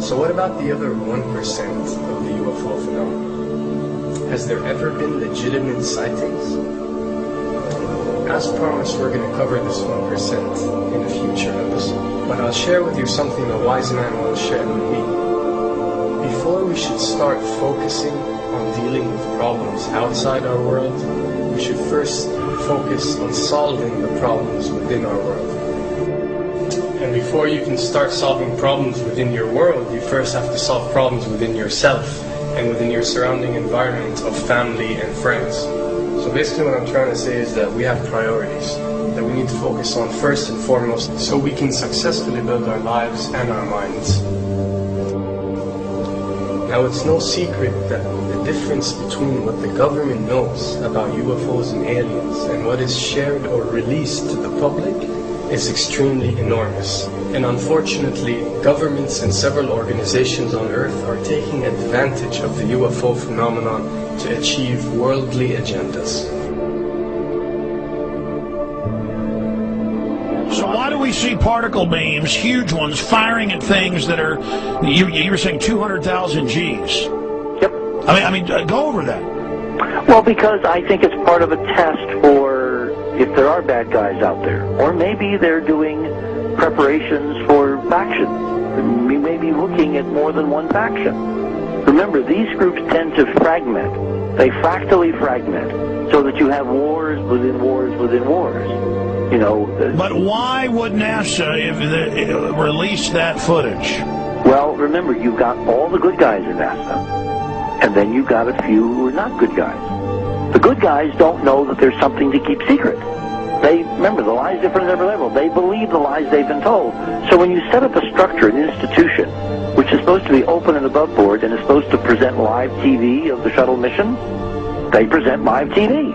So what about the other 1% of the UFO phenomenon? Has there ever been legitimate sightings? As promised, we're going to cover this 1% in a future episode. But I'll share with you something a wise man once shared with me. Before we should start focusing on dealing with problems outside our world, we should first focus on solving the problems within our world. And before you can start solving problems within your world, you first have to solve problems within yourself and within your surrounding environment of family and friends. So basically what I'm trying to say is that we have priorities that we need to focus on first and foremost so we can successfully build our lives and our minds. Now, it's no secret that the difference between what the government knows about UFOs and aliens and what is shared or released to the public is extremely enormous. And unfortunately, governments and several organizations on Earth are taking advantage of the UFO phenomenon to achieve worldly agendas. So why do we see particle beams, huge ones, firing at things that are, you were saying 200,000 Gs? Yep. I mean, go over that. Well, because I think it's part of a test for if there are bad guys out there. Or maybe they're doing preparations for faction. We may be looking at more than one faction. Remember, these groups tend to fragment. They fractally fragment so that you have wars within wars within wars. You know. But why would NASA release that footage? Well, remember, you've got all the good guys in NASA, and then you've got a few who are not good guys. The good guys don't know that there's something to keep secret. They, remember, the lie's different at every level. They believe the lies they've been told. So when you set up a structure, an institution, which is supposed to be open and above board and is supposed to present live TV of the shuttle mission, they present live TV.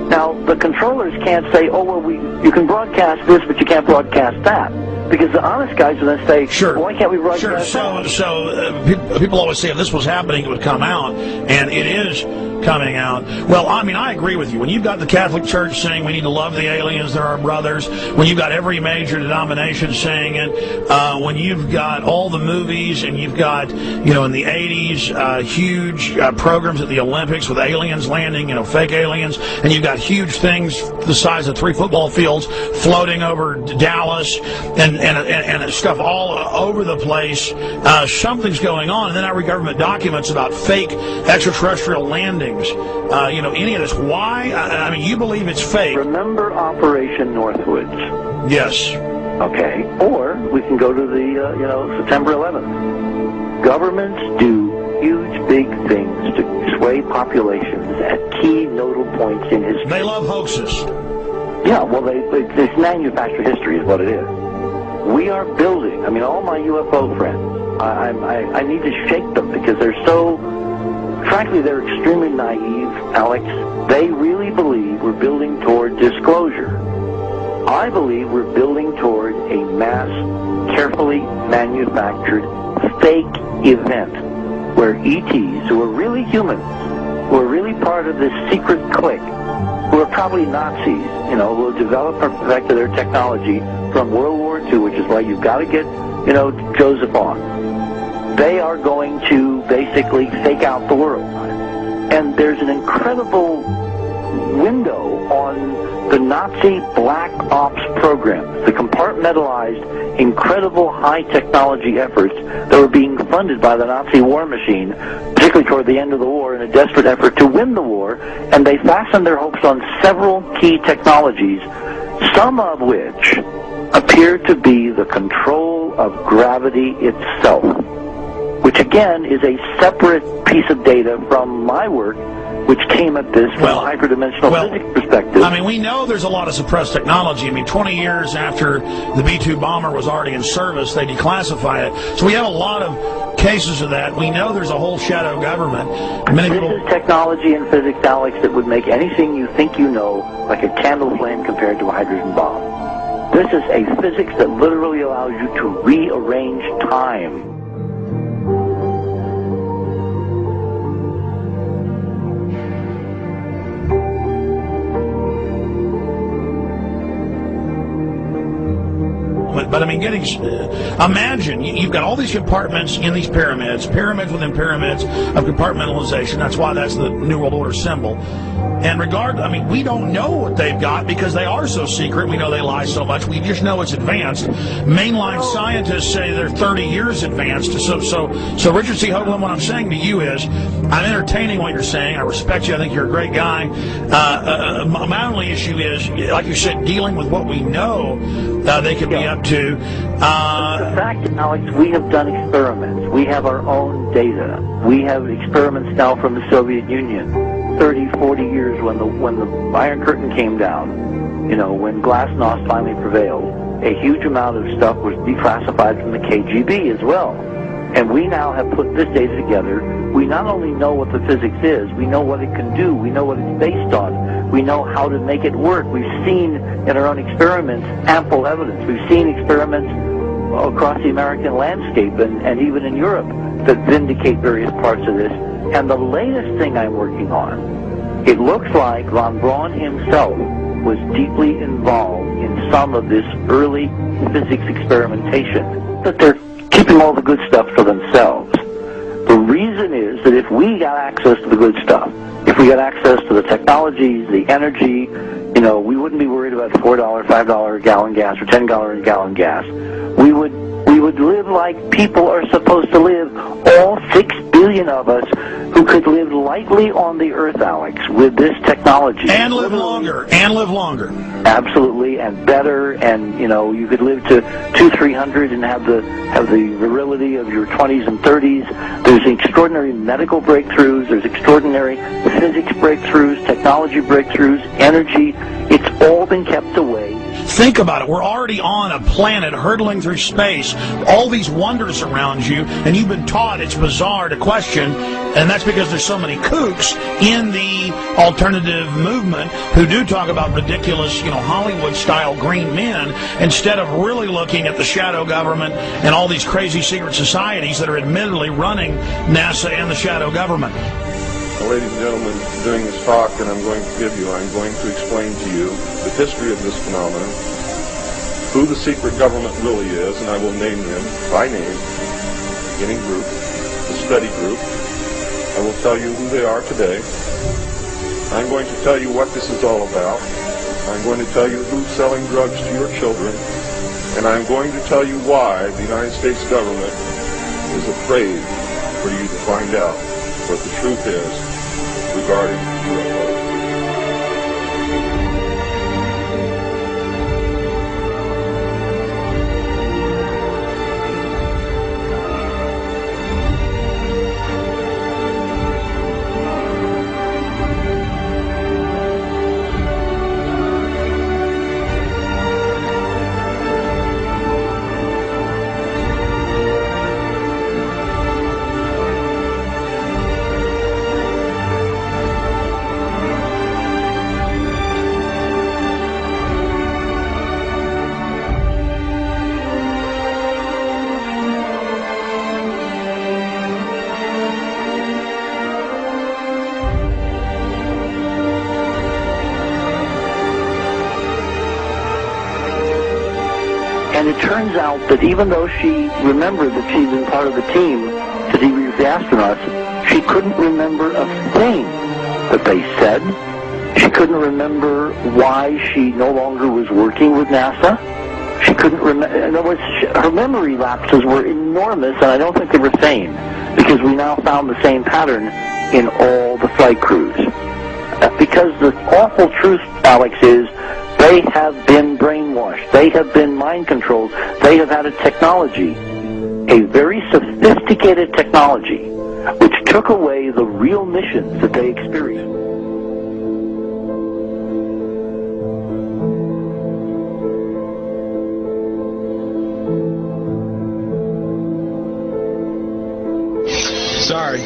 Now, the controllers can't say, oh, well, you can broadcast this, but you can't broadcast that. Because the honest guys will then say, sure. Well, why can't we broadcast that? So people always say if this was happening, it would come out, and it is coming out. Well, I mean, I agree with you. When you've got the Catholic Church saying we need to love the aliens, they're our brothers, when you've got every major denomination saying it, when you've got all the movies, and you've got, you know, in the 80s, huge programs at the Olympics with aliens landing, you know, fake aliens, and you've got huge things the size of 3 football fields floating over Dallas, and stuff all over the place. Something's going on, and then I read government documents about fake extraterrestrial landings. You know, any of this. Why? I mean, you believe it's fake. Remember Operation Northwoods? Yes. Okay. Or we can go to the, September 11th. Governments do huge, big things to sway populations at key nodal points in history. They love hoaxes. Yeah, well, it's manufactured history is what it is. We are building, I mean, all my UFO friends, I need to shake them because they're so, frankly, they're extremely naive, Alex. They really believe we're building toward disclosure. I believe we're building toward a mass, carefully manufactured, fake event where ETs, who are really humans, who are really part of this secret clique, who are probably Nazis, will develop or perfect their technology from World War II, which is why you've got to get, Joseph on. They are going to basically fake out the world. And there's an incredible window on the Nazi black ops program, the compartmentalized, incredible high technology efforts that were being funded by the Nazi war machine, particularly toward the end of the war, in a desperate effort to win the war, and they fastened their hopes on several key technologies, some of which appear to be the control of gravity itself, which again is a separate piece of data from my work, which came at this from a hyperdimensional physics perspective. I mean, we know there's a lot of suppressed technology. I mean, 20 years after the B-2 bomber was already in service, they declassified it. So we have a lot of cases of that. We know there's a whole shadow government. This is technology and physics, Alex, that would make anything you think you know like a candle flame compared to a hydrogen bomb. This is a physics that literally allows you to rearrange time. But I mean, imagine you've got all these compartments in these pyramids within pyramids of compartmentalization. That's why that's the New World Order symbol. And we don't know what they've got because they are so secret. We know they lie so much. We just know it's advanced. Mainline scientists say they're 30 years advanced. So Richard C. Hoagland, what I'm saying to you is, I'm entertaining what you're saying. I respect you. I think you're a great guy. My only issue is, like you said, dealing with what we know they could be up to. The fact, Alex, we have done experiments. We have our own data. We have experiments now from the Soviet Union. 30, 40 years when the Iron Curtain came down, when Glasnost finally prevailed, a huge amount of stuff was declassified from the KGB as well. And we now have put this data together. We not only know what the physics is, we know what it can do, we know what it's based on, we know how to make it work. We've seen in our own experiments ample evidence. We've seen experiments across the American landscape and even in Europe that vindicate various parts of this. And the latest thing I'm working on, it looks like von Braun himself was deeply involved in some of this early physics experimentation, that they're keeping all the good stuff for themselves. The reason is that if we got access to the good stuff, if we got access to the technologies, the energy, we wouldn't be worried about $4, $5 a gallon gas or $10 a gallon gas. We would live like people are supposed to live, all 6 billion of us who could live lightly on the earth, Alex, with this technology. And live longer. Absolutely, and better, and you could live to 200-300 and have the virility of your 20s and 30s. There's extraordinary medical breakthroughs, there's extraordinary physics breakthroughs, technology breakthroughs, energy. It's all been kept away. Think about it. We're already on a planet hurtling through space, all these wonders around you, and you've been taught it's bizarre to question, and that's because there's so many kooks in the alternative movement who do talk about ridiculous, Hollywood-style green men, instead of really looking at the shadow government and all these crazy secret societies that are admittedly running NASA and the shadow government. Well, ladies and gentlemen, during this talk that I'm going to give you, I'm going to explain to you the history of this phenomenon, who the secret government really is, and I will name them by name, beginning group, the study group. I will tell you who they are today. I'm going to tell you what this is all about. I'm going to tell you who's selling drugs to your children, and I'm going to tell you why the United States government is afraid for you to find out what the truth is regarding UFOs. And it turns out that even though she remembered that she'd been part of the team to debrief the astronauts, she couldn't remember a thing that they said. She couldn't remember why she no longer was working with NASA. She couldn't remember. In other words, her memory lapses were enormous, and I don't think they were sane, because we now found the same pattern in all the flight crews. Because the awful truth, Alex, is they have been brainwashed. They have been mind controlled. They have had a technology, a very sophisticated technology, which took away the real missions that they experienced. Sorry.